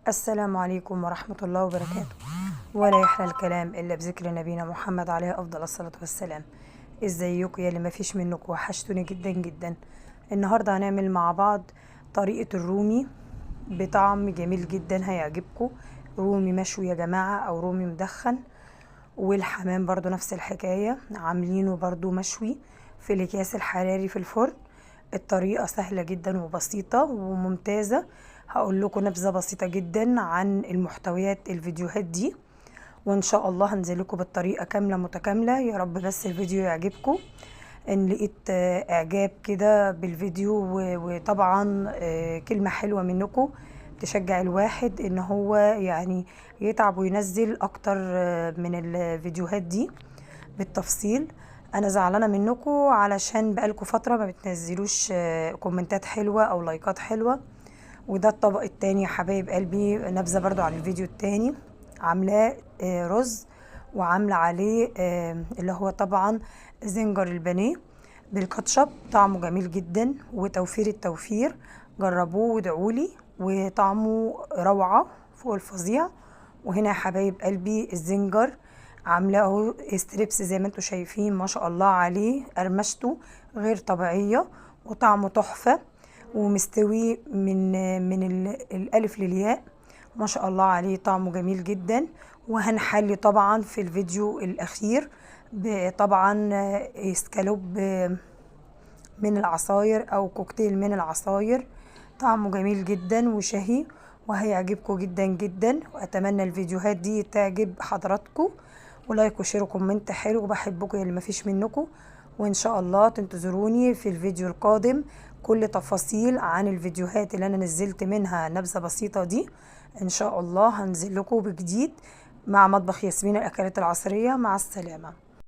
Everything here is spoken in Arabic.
السلام عليكم ورحمة الله وبركاته. ولا يحلى الكلام إلا بذكر نبينا محمد عليه أفضل الصلاة والسلام. ازيكم يا اللي مفيش منكم، وحشتوني جدا جدا. النهاردة هنعمل مع بعض طريقة الرومي بطعم جميل جدا هيعجبكم. رومي مشوي يا جماعة أو رومي مدخن، والحمام برضو نفس الحكاية، عاملينه برضو مشوي في الأكياس الحراري في الفرن. الطريقة سهلة جدا وبسيطة وممتازة. هقول لكم نبذة بسيطة جدا عن المحتويات الفيديوهات دي، وان شاء الله هنزل لكم بالطريقة كاملة متكاملة. يا رب بس الفيديو يعجبكم. ان لقيت اعجاب كده بالفيديو وطبعا كلمة حلوة منكم تشجع الواحد ان هو يعني يتعب وينزل اكتر من الفيديوهات دي بالتفصيل. انا زعلانه منكم علشان بقالكم فتره ما بتنزلوش كومنتات حلوه او لايكات حلوه. وده الطبق التاني يا حبايب قلبي، نبذه برضو عن الفيديو التاني. عاملاه رز، وعامله عليه اللي هو طبعا زنجر البانيه بالكاتشب. طعمه جميل جدا وتوفير التوفير. جربوه وادعولي، وطعمه روعه فوق الفظيع. وهنا يا حبايب قلبي الزنجر عاملاه اهو ستريبس زي ما انتم شايفين، ما شاء الله عليه، قرمشته غير طبيعيه وطعمه تحفه، ومستوي من الالف للياء. ما شاء الله عليه، طعمه جميل جدا. وهنحلي طبعا في الفيديو الاخير طبعا اسكالوب من العصاير او كوكتيل من العصاير. طعمه جميل جدا وشهي وهيعجبكم جدا جدا. واتمنى الفيديوهات دي تعجب حضراتكم، ولايك وشير وكومنت حلو. وبحبكم اللي مفيش منكم. وان شاء الله تنتظروني في الفيديو القادم. كل تفاصيل عن الفيديوهات اللي انا نزلت منها نبذة بسيطة دي ان شاء الله هنزل لكم بجديد مع مطبخ ياسمين الاكلات العصرية. مع السلامة.